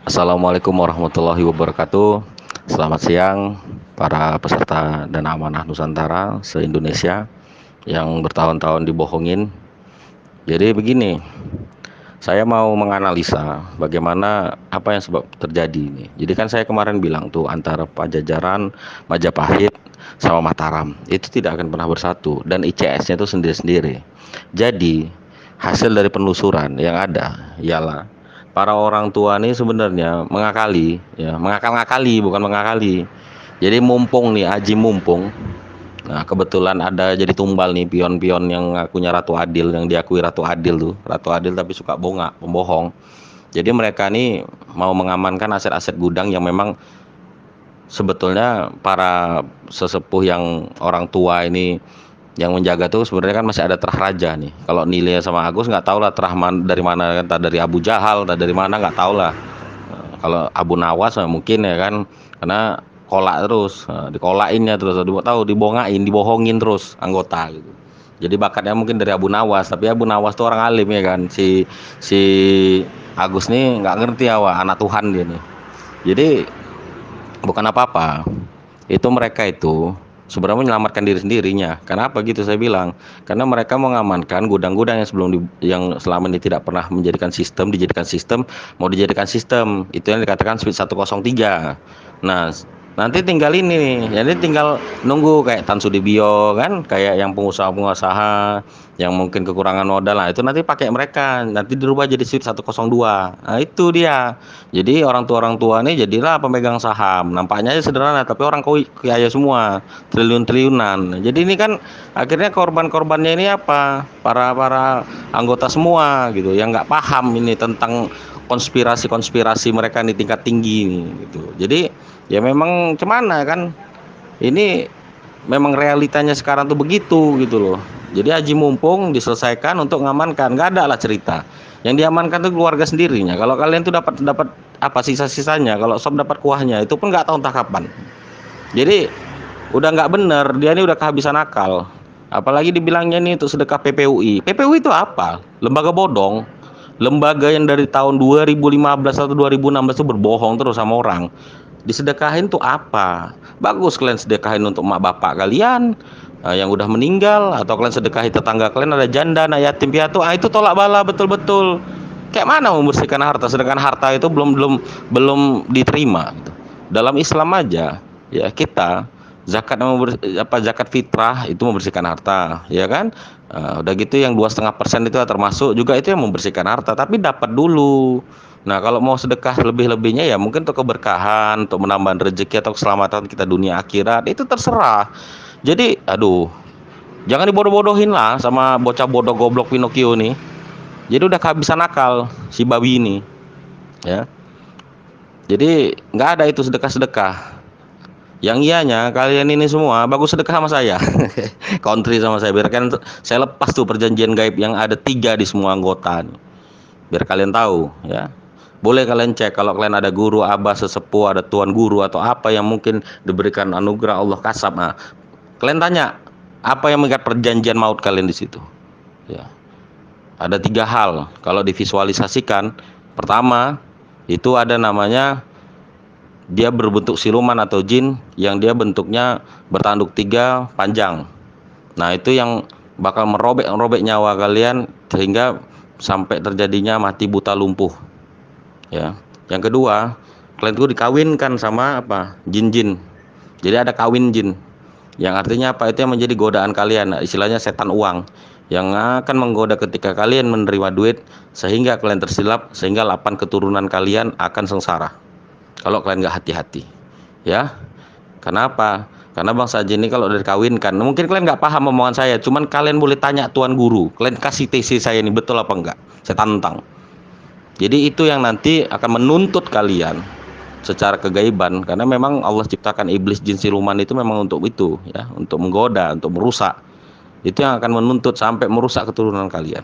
Assalamualaikum warahmatullahi wabarakatuh. Selamat siang para peserta Dana Amanah Nusantara se-Indonesia yang bertahun-tahun dibohongin. Jadi begini, saya mau menganalisa bagaimana apa yang sebab terjadi ini. Jadi kan saya kemarin bilang tuh antara Pajajaran, Majapahit sama Mataram itu tidak akan pernah bersatu dan ICS-nya itu sendiri-sendiri. Jadi hasil dari penelusuran yang ada ialah para orang tua ini sebenarnya mengakali, ya mengakal-ngakali bukan mengakali. Jadi mumpung nih Aji mumpung. Nah, kebetulan ada jadi tumbal nih pion-pion yang ngakunya Ratu Adil, yang diakui Ratu Adil tuh. Ratu Adil tapi suka bonga, pembohong. Jadi mereka nih mau mengamankan aset-aset gudang yang memang sebetulnya para sesepuh yang orang tua ini yang menjaga tuh sebenarnya kan masih ada terah raja nih. Kalau Nilai sama Agus nggak tahu lah terah dari mana, entah dari Abu Jahal, entah dari mana nggak tahu lah. Kalau Abu Nawas mungkin ya kan, karena kolak terus, dikolainnya terus, tahu dibohongin terus anggota gitu. Jadi bakatnya mungkin dari Abu Nawas, tapi Abu Nawas tuh orang alim ya kan. Si Agus nih nggak ngerti anak Tuhan dia nih. Jadi bukan apa-apa. Itu mereka itu sebenarnya menyelamatkan diri sendirinya. Kenapa gitu saya bilang? Karena mereka mengamankan gudang-gudang yang yang selama ini tidak pernah dijadikan sistem, mau dijadikan sistem. Itu yang dikatakan Speed 103. Nah, nanti tinggal ini nih, jadi tinggal nunggu kayak Tan Sudibyo kan, kayak yang pengusaha-pengusaha yang mungkin kekurangan modal lah, itu nanti pakai mereka, nanti dirubah jadi Speed 102. Nah, itu dia. Jadi orang tua nih jadilah pemegang saham. Nampaknya aja sederhana, tapi orang kaya semua, triliun-triliunan. Jadi ini kan akhirnya korban-korbannya ini apa? Para anggota semua gitu, yang nggak paham ini tentang konspirasi-konspirasi mereka di tingkat tinggi ini gitu. Jadi ya memang cemana kan? Ini memang realitanya sekarang tuh begitu gitu loh. Jadi Haji Mumpung diselesaikan untuk mengamankan, nggak ada lah cerita. Yang diamankan tuh keluarga sendirinya. Kalau kalian tuh dapat dapat apa sisa-sisanya, kalau sob dapat kuahnya, itu pun nggak tahu entah kapan. Jadi udah nggak bener, dia ini udah kehabisan akal. Apalagi dibilangnya ini untuk sedekah PPUI. PPUI itu apa? Lembaga bodong. Lembaga yang dari tahun 2015 atau 2016 itu berbohong terus sama orang. Disedekahin tuh apa? Bagus kalian sedekahin untuk mak bapak kalian yang udah meninggal, atau kalian sedekahi tetangga kalian ada janda, anak yatim piatu. Itu tolak bala betul-betul. Kayak mana membersihkan harta, sedangkan harta itu belum diterima gitu. Dalam Islam aja ya kita zakat fitrah itu membersihkan harta, ya kan? Udah gitu yang 2,5% itu termasuk juga itu yang membersihkan harta, tapi dapat dulu. Nah, kalau mau sedekah lebih-lebihnya ya mungkin untuk keberkahan, untuk menambah rezeki atau keselamatan kita dunia akhirat, itu terserah. Jadi, aduh, jangan dibodoh-bodohin lah sama bocah bodoh goblok Pinocchio nih. Jadi udah kehabisan akal si babi ini, ya. Jadi nggak ada itu sedekah-sedekah. Yang ianya kalian ini semua bagus sedekah sama saya, country sama saya, biar kalian saya lepas tuh perjanjian gaib yang ada 3 di semua anggota nih. Biar kalian tahu ya. Boleh kalian cek kalau kalian ada guru, abah, sesepuh, ada tuan guru atau apa yang mungkin diberikan anugerah Allah kasab. Nah, kalian tanya apa yang mengikat perjanjian maut kalian di situ. Ya. Ada 3 hal kalau divisualisasikan. Pertama, itu ada namanya dia berbentuk siluman atau jin yang dia bentuknya bertanduk 3 panjang. Nah, itu yang bakal merobek nyawa kalian sehingga sampai terjadinya mati buta lumpuh. Ya. Yang kedua, kalian itu dikawinkan sama apa? Jin-jin. Jadi ada kawin jin. Yang artinya apa? Itu yang menjadi godaan kalian. Nah, istilahnya setan uang yang akan menggoda ketika kalian menerima duit sehingga kalian tersilap, sehingga 8 keturunan kalian akan sengsara kalau kalian nggak hati-hati, ya. Kenapa? Karena bangsa jin ini kalau udah dikawinkan, mungkin kalian nggak paham omongan saya, cuman kalian boleh tanya tuan guru, kalian kasih TC saya ini betul apa enggak, saya tantang. Jadi itu yang nanti akan menuntut kalian secara kegaiban, karena memang Allah ciptakan iblis jin siluman itu memang untuk itu, ya, untuk menggoda, untuk merusak. Itu yang akan menuntut sampai merusak keturunan kalian.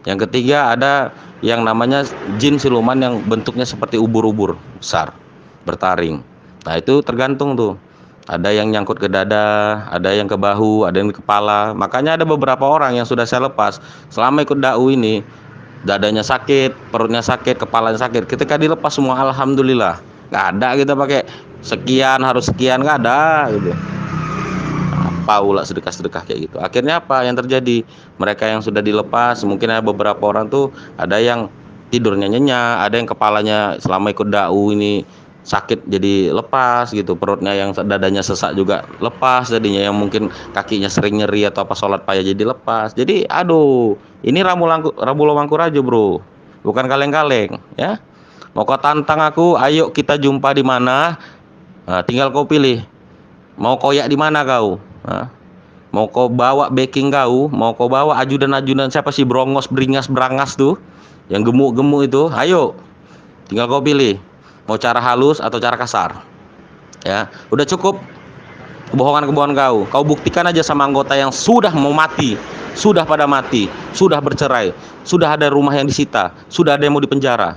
Yang ketiga ada yang namanya jin siluman yang bentuknya seperti ubur-ubur besar, bertaring. Nah, itu tergantung tuh. Ada yang nyangkut ke dada, ada yang ke bahu, ada yang ke kepala. Makanya ada beberapa orang yang sudah saya lepas selama ikut da'u ini, dadanya sakit, perutnya sakit, kepalanya sakit. Ketika dilepas semua, alhamdulillah. Nggak ada kita pakai sekian harus sekian, nggak ada gitu. Apa pula sedekah-sedekah kayak gitu. Akhirnya apa yang terjadi? Mereka yang sudah dilepas, mungkin ada beberapa orang tuh ada yang tidurnya nyenyak, ada yang kepalanya selama ikut da'u ini sakit jadi lepas gitu, perutnya yang dadanya sesak juga lepas jadinya, yang mungkin kakinya sering nyeri atau apa sholat payah jadi lepas. Jadi aduh, ini Rabu Lawangkurajo bro, bukan kaleng-kaleng ya. Mau kau tantang aku, ayo kita jumpa di mana. Nah, tinggal kau pilih, mau koyak di mana kau. Nah, mau kau bawa backing kau, mau kau bawa ajudan-ajudan siapa sih, brongos, beringas, berangas tuh, yang gemuk-gemuk itu, ayo, tinggal kau pilih, mau cara halus atau cara kasar. Ya, udah cukup kebohongan-kebohongan kau buktikan aja sama anggota yang sudah mau mati, sudah pada mati, sudah bercerai, sudah ada rumah yang disita, sudah ada yang mau dipenjara,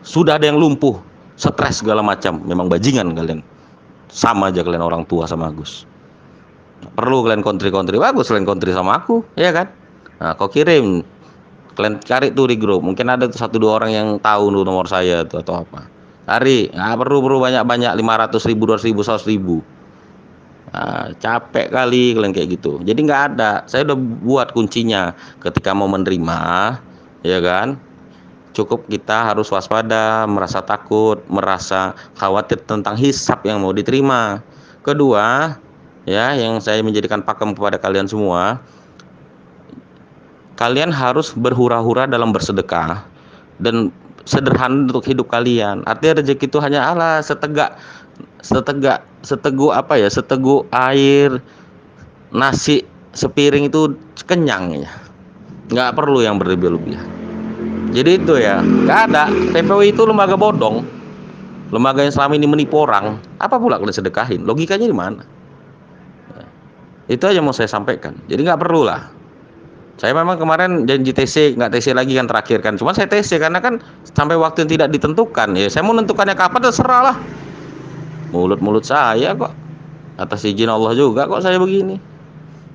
sudah ada yang lumpuh, stres segala macam. Memang bajingan kalian, sama aja kalian orang tua sama Agus. Perlu kalian kontri-kontri, bagus kalian kontri sama aku, ya kan? Nah, kau kirim, kalian cari tuh di grup, mungkin ada tuh 1-2 orang yang tahu tuh nomor saya tuh atau apa. Cari, nggak perlu banyak-banyak, 500.000, 200.000, 100.000. Nah, capek kali kalian kayak gitu. Jadi nggak ada. Saya udah buat kuncinya. Ketika mau menerima, ya kan? Cukup kita harus waspada, merasa takut, merasa khawatir tentang hisab yang mau diterima. Kedua, ya, yang saya menjadikan pakem kepada kalian semua, kalian harus berhura-hura dalam bersedekah dan sederhana untuk hidup kalian. Artinya rezeki itu hanya Allah seteguk air, nasi sepiring itu kenyang ya. Nggak perlu yang berlebih-lebihan. Jadi itu ya, nggak ada. PPWI itu lembaga bodong, lembaga yang selama ini menipu orang. Apa pula kalian sedekahin? Logikanya di mana? Itu aja mau saya sampaikan. Jadi nggak perlu lah. Saya memang kemarin janji TC, nggak TC lagi kan terakhir kan. Cuma saya TC karena kan sampai waktu yang tidak ditentukan. Ya saya mau menentukannya kapan terserah lah. Mulut-mulut saya kok, atas izin Allah juga kok saya begini.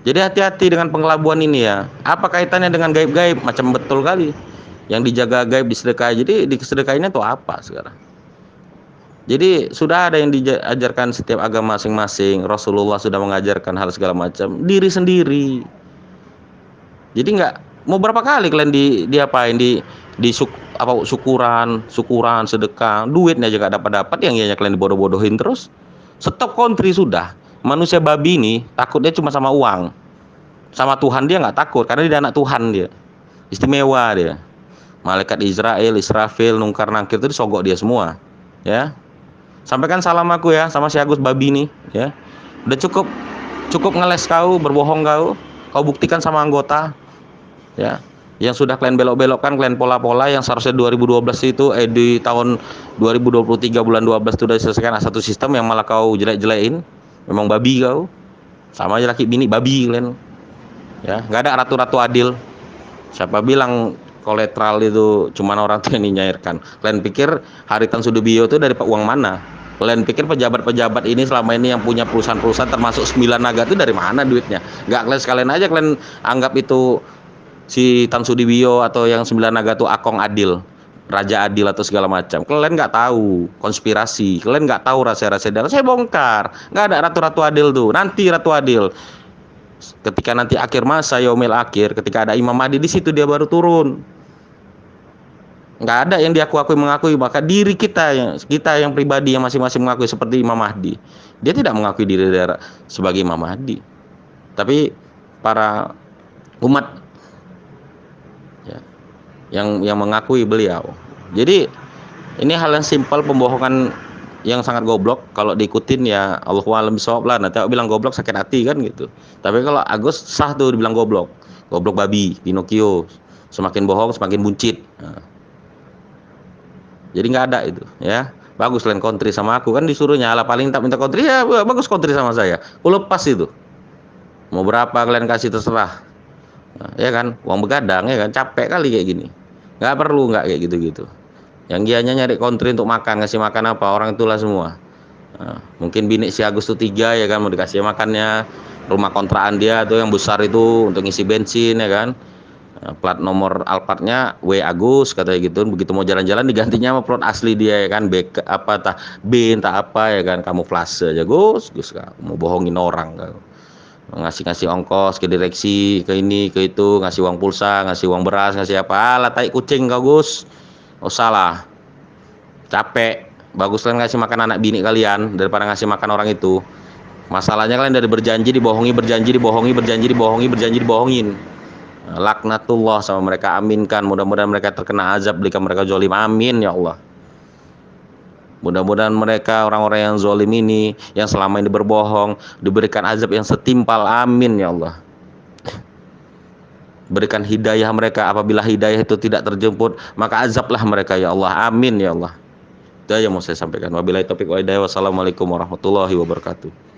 Jadi hati-hati dengan pengelabuan ini ya. Apa kaitannya dengan gaib-gaib? Macam betul kali. Yang dijaga gaib disedekah. Jadi di sedekahnya tuh apa sekarang? Jadi sudah ada yang diajarkan setiap agama masing-masing. Rasulullah sudah mengajarkan hal segala macam. Diri sendiri. Jadi nggak mau berapa kali kalian diapain syukuran sedekah, duitnya aja nggak dapat yang kalian dibodoh-bodohin terus. Stop kontri sudah. Manusia babi ini takutnya cuma sama uang, sama Tuhan dia nggak takut karena dia anak Tuhan, dia istimewa dia. Malaikat Israfil nungkar nangkir itu disogok dia semua. Ya, sampaikan salam aku ya sama si Agus babi ini. Ya, udah cukup ngeles kau, berbohong kau buktikan sama anggota ya, yang sudah kalian belok-belokkan, kalian pola-pola yang seharusnya 2012 itu di tahun 2023 bulan 12 itu sudah diselesaikan satu sistem yang malah kau jelek-jelekin. Memang babi kau, sama aja laki bini babi kalian ya. Nggak ada ratu-ratu adil. Siapa bilang koletral itu cuma orang tuh yang nyairkan? Kalian pikir Haritanu Sudibyo itu dari uang mana? Kalian pikir pejabat-pejabat ini selama ini yang punya perusahaan-perusahaan termasuk 9 naga itu dari mana duitnya? Nggak, kalian sekalian aja kalian anggap itu si Tan Sudibyo atau yang 9 naga itu Akong Adil, Raja Adil atau segala macam. Kalian nggak tahu konspirasi, kalian nggak tahu rahasia-rahasia dalam. Saya bongkar, nggak ada ratu-ratu adil tuh. Nanti ratu adil, ketika nanti akhir masa, yaumil akhir, ketika ada Imam Mahdi di situ dia baru turun. Nggak ada yang mengakui, maka diri kita yang pribadi yang masing-masing mengakui seperti Imam Mahdi. Dia tidak mengakui diri sebagai Imam Mahdi, tapi para umat ya, yang mengakui beliau. Jadi ini hal yang simpel, pembohongan yang sangat goblok. Kalau diikutin ya Allahu a'lam bishawab lah. Nanti aku bilang goblok sakit hati kan gitu. Tapi kalau Agus sah tuh dibilang goblok babi, Pinocchio, semakin bohong semakin buncit. Nah, jadi nggak ada itu ya. Bagus kalian kontri sama aku, kan disuruh nyala paling tak minta kontri ya, bagus kontri sama saya. Aku lepas itu. Mau berapa kalian kasih terserah. Nah, ya kan, uang begadang ya kan, capek kali kayak gini. Nggak perlu nggak kayak gitu-gitu. Yang dianya nyari kontri untuk makan, ngasih makan apa orang itulah semua. Nah, mungkin bini si Agus tuh 3 ya kan, mau dikasih makannya. Rumah kontrakan dia tuh yang besar itu untuk ngisi bensin ya kan. Plat nomor Alphardnya W Agus katanya gitu. Begitu mau jalan-jalan digantinya sama plat asli dia ya kan, B apa tah B entah apa ya kan, kamuflase aja Gus Kak. Mau bohongin orang kan. Ngasih ongkos ke direksi, ke ini ke itu, ngasih uang pulsa, ngasih uang beras, ngasih apa, lah tai kucing kau Gus. Oh salah, capek, bagus kalian ngasih makan anak bini kalian daripada ngasih makan orang itu. Masalahnya kalian dari berjanji dibohongi, berjanji dibohongi, berjanji dibohongi, berjanji dibohongin. Laknatullah sama mereka, aminkan, mudah-mudahan mereka terkena azab jika mereka zolim, amin ya Allah. Mudah-mudahan mereka orang-orang yang zolim ini, yang selama ini berbohong, diberikan azab yang setimpal, amin ya Allah. Berikan hidayah mereka, apabila hidayah itu tidak terjemput maka azablah mereka ya Allah, amin ya Allah. Itu aja mau saya sampaikan. Wabillahi taufiq wal hidayah. Wassalamualaikum warahmatullahi wabarakatuh.